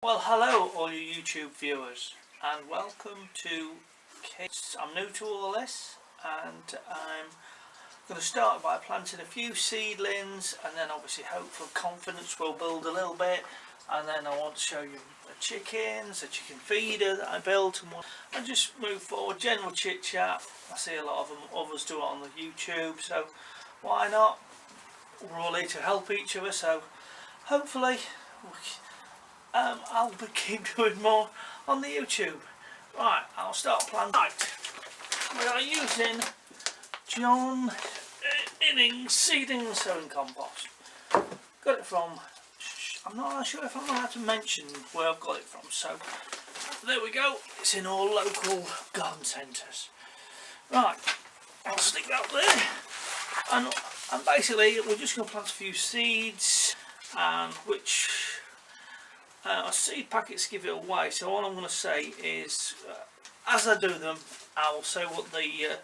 Well, hello all you YouTube viewers and welcome to Kids. I'm new to all this and I'm going to start by planting a few seedlings, and then obviously hopefully confidence will build a little bit, and then I want to show you the chickens, the chicken feeder that I built, and just move forward, general chit chat. I see a lot of others do it on the YouTube, so why not? We're all here to help each other, so hopefully I'll keep doing more on the YouTube. Right, I'll start planting. Right, we are using John Innings seeding and sowing compost. Got it from, I'm not sure if I'm allowed to mention where I've got it from, so there we go. It's in all local garden centres. Right, I'll stick that there, and basically we're just going to plant a few seeds, and which seed packets give it away, so all I'm going to say is as I do them I will say what the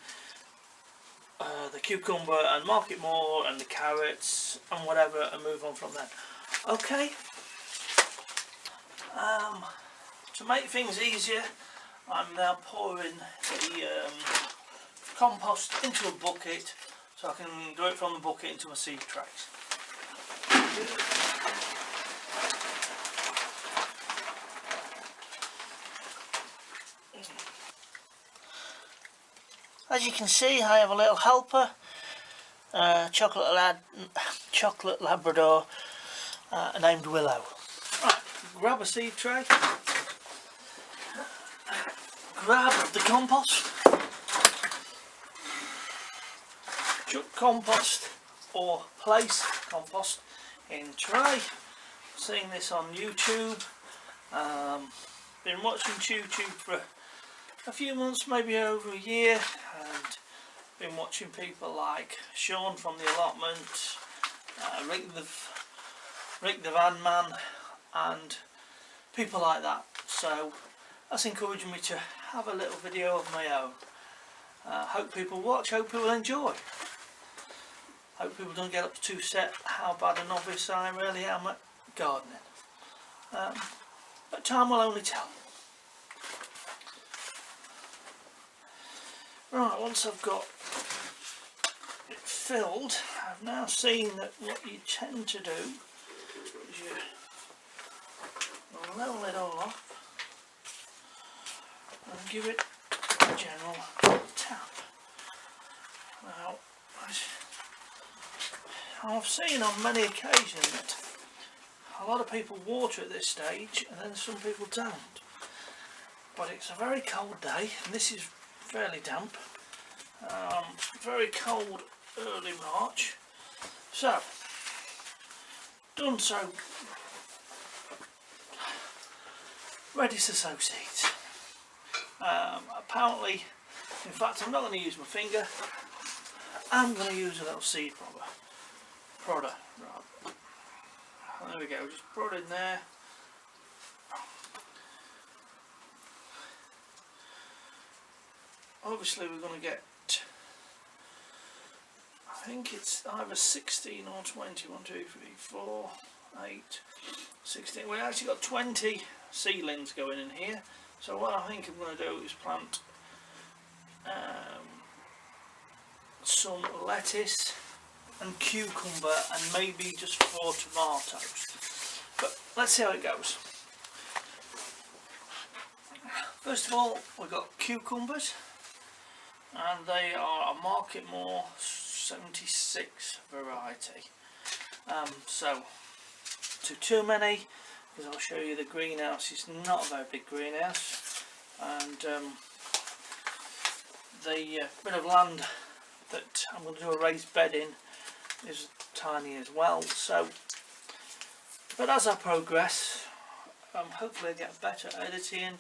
cucumber and market more and the carrots and whatever, and move on from there. Okay, to make things easier I'm now pouring the compost into a bucket so I can do it from the bucket into my seed trays. As you can see, I have a little helper, chocolate Labrador named Willow. Right, grab a seed tray, grab the compost, chuck compost or place compost in tray. Seeing this on YouTube, been watching YouTube for a few months, maybe over a year, and been watching people like Sean from the allotment, Rick the Van Man, and people like that. So that's encouraging me to have a little video of my own. Hope people watch, hope people enjoy. Hope people don't get up too set how bad a novice I really am at gardening. But time will only tell. Right, once I've got it filled, I've now seen that what you tend to do is you level it all off and give it a general tap. Now, I've seen on many occasions that a lot of people water at this stage and then some people don't. But it's a very cold day and this is fairly damp, very cold early March, so done so, ready to sow seeds. Apparently, in fact I'm not going to use my finger, I'm going to use a little seed prodder rather. There we go, just prod in there. Obviously we're going to get, I think it's either 16 or 20, 1, 2, 3, 4, 8, 16, we actually got 20 seedlings going in here. So what I think I'm going to do is plant some lettuce and cucumber and maybe just 4 tomatoes, but let's see how it goes. First of all, we've got cucumbers, and they are a Market More 76 variety. So too many, because I'll show you the greenhouse. It's not a very big greenhouse, and the bit of land that I'm going to do a raised bed in is tiny as well. So, but as I progress, hopefully I get better editing,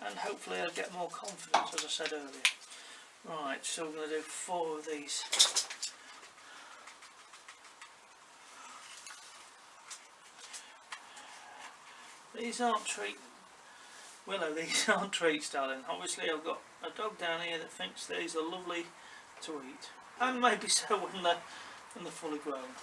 and hopefully I'll get more confidence, as I said earlier. Right, so we're going to do 4 of these. These aren't Willow, these aren't treats, darling. Obviously I've got a dog down here that thinks these are lovely to eat, and maybe so when they're fully grown.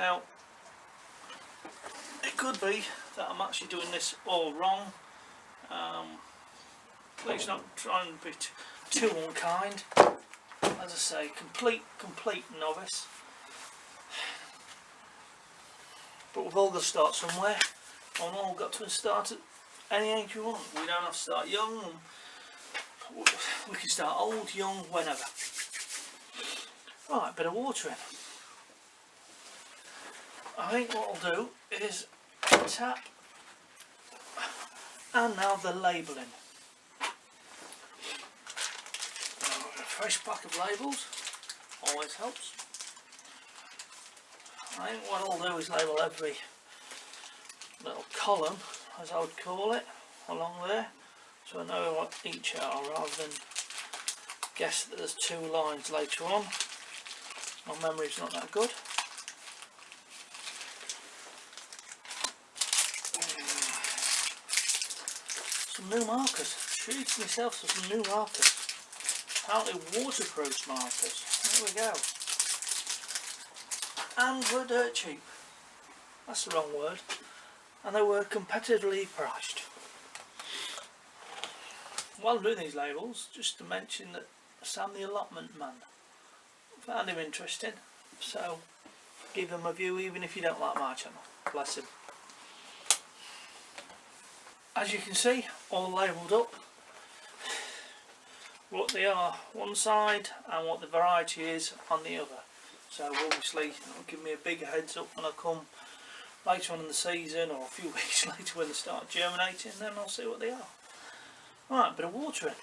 Now, it could be that I'm actually doing this all wrong. Please not try and be too unkind. As I say, complete novice. But we've all got to start somewhere. We've all got to start at any age you want. We don't have to start young. We can start old, young, whenever. Right, bit of watering. I think what I'll do is tap, and now the labelling. A fresh pack of labels always helps. I think what I'll do is label every little column, as I would call it, along there, so I know what each are, rather than guess that there's 2 lines later on. My memory's not that good. Some new markers. Treat myself to some new markers. Apparently waterproof markers. There we go. And we're dirt cheap. That's the wrong word. And they were competitively priced. While I'm doing these labels, just to mention that Sam the allotment man, found him interesting, so give him a view even if you don't like my channel. Bless him. As you can see, all labelled up, what they are one side and what the variety is on the other. So obviously it'll give me a bigger heads up when I come later on in the season, or a few weeks later when they start germinating, then I'll see what they are. Right, bit of watering.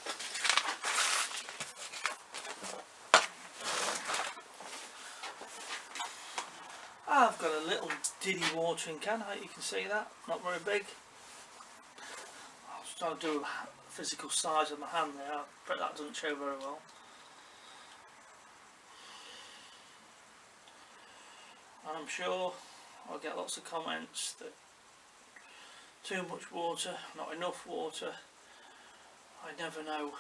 I've got a little diddy watering can, I hope you can see that, not very big. I'll try to do a physical size of my hand there, but that doesn't show very well. And I'm sure I'll get lots of comments that too much water, not enough water. I never know.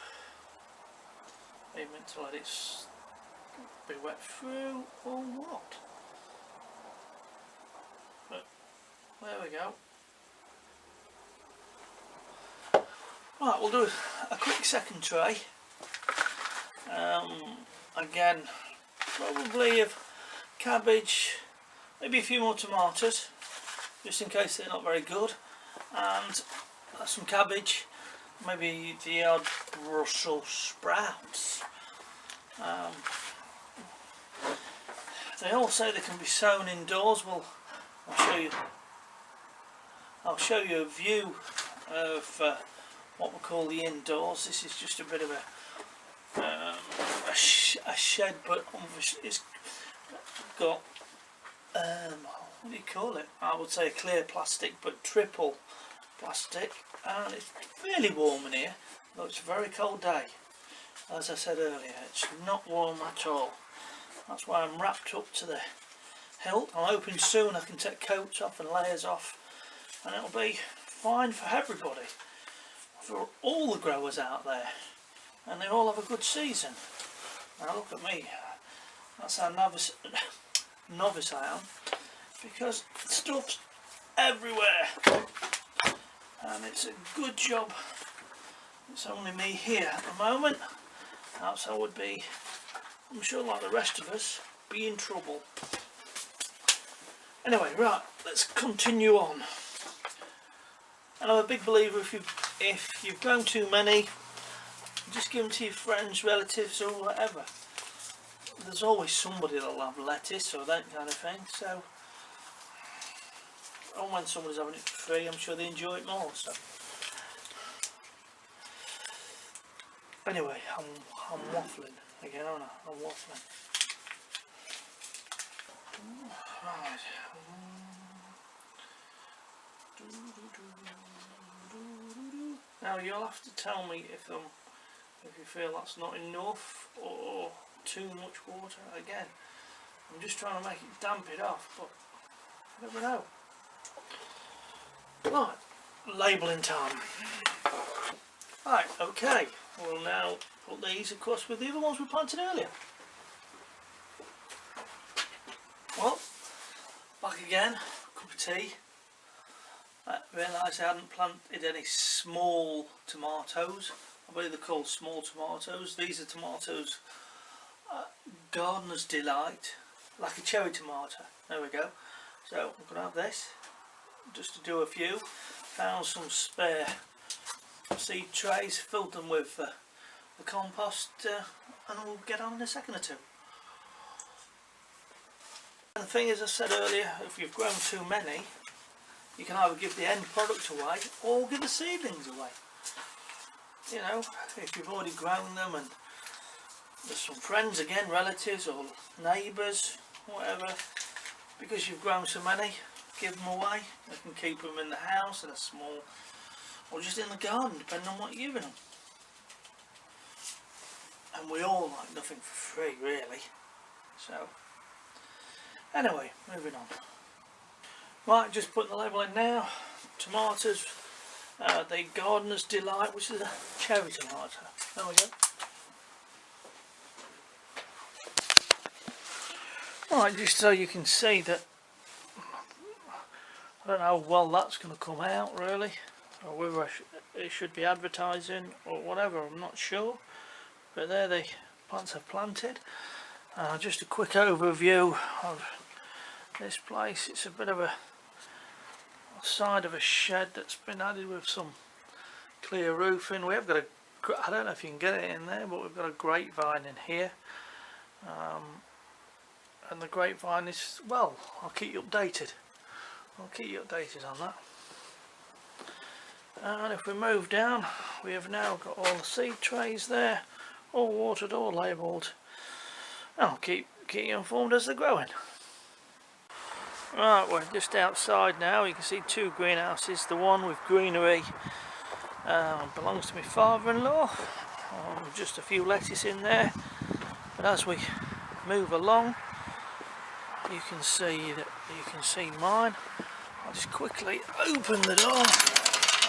Are you meant to let it be wet through or what? But there we go. Right, we'll do a quick second tray. Again, probably of cabbage, maybe a few more tomatoes, just in case they're not very good, and some cabbage, maybe the odd Brussels sprouts. They all say they can be sown indoors. Well, I'll show you a view of what we call the indoors. This is just a bit of a shed, but obviously it's got what do you call it? I would say clear plastic, but triple plastic, and it's fairly warm in here, though it's a very cold day. As I said earlier, it's not warm at all. That's why I'm wrapped up to the hilt. I'm hoping soon I can take coats off and layers off, and it'll be fine for everybody, for all the growers out there, and they all have a good season. Now look at me, that's how novice I am, because stuff's everywhere, and it's a good job it's only me here at the moment, else I would be, I'm sure like the rest of us, be in trouble. Anyway, right, let's continue on. And I'm a big believer, if you've grown too many, just give them to your friends, relatives or whatever. There's always somebody that'll have lettuce or that kind of thing, so, and when somebody's having it for free, I'm sure they enjoy it more. So anyway, I'm waffling again, aren't I? I'm waffling. Right. Now you'll have to tell me if you feel that's not enough or too much water. Again, I'm just trying to make it damp it off, but I never know. Right, labelling time. Right, okay, we'll now put these across with the other ones we planted earlier. Well, Back again, cup of tea. I realised I hadn't planted any small tomatoes. I believe they're called small tomatoes. These are tomatoes, gardener's delight, like a cherry tomato. There we go. So I'm going to have this, just to do a few. Found some spare seed trays, filled them with the compost, and we'll get on in a second or two. And the thing is, I said earlier, if you've grown too many, you can either give the end product away or give the seedlings away. You know, if you've already grown them and there's some friends again, relatives or neighbours, whatever, because you've grown so many, give them away. You can keep them in the house in a small, or just in the garden, depending on what you're giving them. And we all like nothing for free, really. So, anyway, moving on. Right, just putting the label in now. Tomatoes, the gardener's delight, which is a cherry tomato. There we go. Right, just so you can see that, I don't know how well that's going to come out really, or whether it should be advertising or whatever, I'm not sure. But there the plants are planted. Just a quick overview of this place. It's a bit of a side of a shed that's been added with some clear roofing. We have got I don't know if you can get it in there, but we've got a grapevine in here. And the grapevine is, well, I'll keep you updated. I'll keep you updated on that. And if we move down, we have now got all the seed trays there, all watered, all labelled. I'll keep you informed as they're growing. Right, we're just outside now. You can see two greenhouses. The one with greenery belongs to my father-in-law. Just a few lettuce in there. But as we move along, you can see mine. I'll just quickly open the door,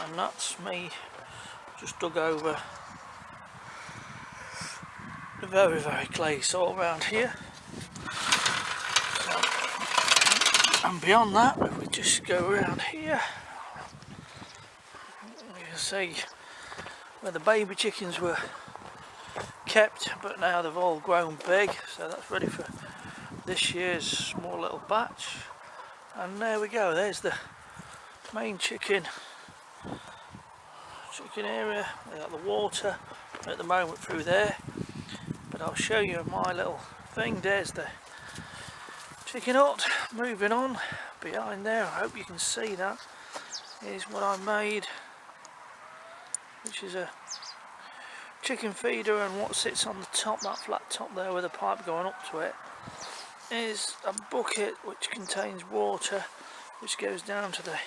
and that's me just dug over the very clay soil around here. So, and beyond that, if we just go around here, you can see where the baby chickens were kept, but now they've all grown big, so that's ready for this year's small little batch. And there we go, there's the main chicken area. They got the water at the moment through there, but I'll show you my little thing. There's the chicken hut. Moving on, behind there, I hope you can see that, is what I made, which is a chicken feeder, and what sits on the top, that flat top there with a pipe going up to it, is a bucket which contains water, which goes down to the,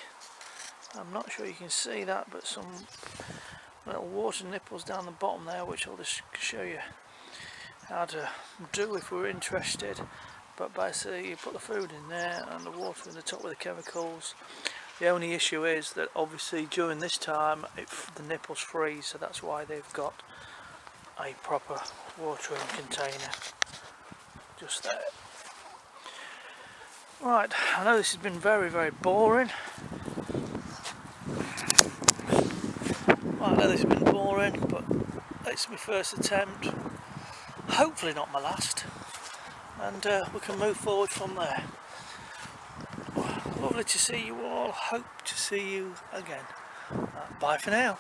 I'm not sure you can see that, but some little water nipples down the bottom there, which I'll just show you how to do if we're interested. But basically you put the food in there and the water in the top with the chemicals. The only issue is that obviously during this time the nipples freeze, so that's why they've got a proper watering container just there. Right, I know this has been very boring. I know this has been boring, but it's my first attempt. Hopefully not my last. And we can move forward from there. Lovely to see you all. Hope to see you again. Bye for now.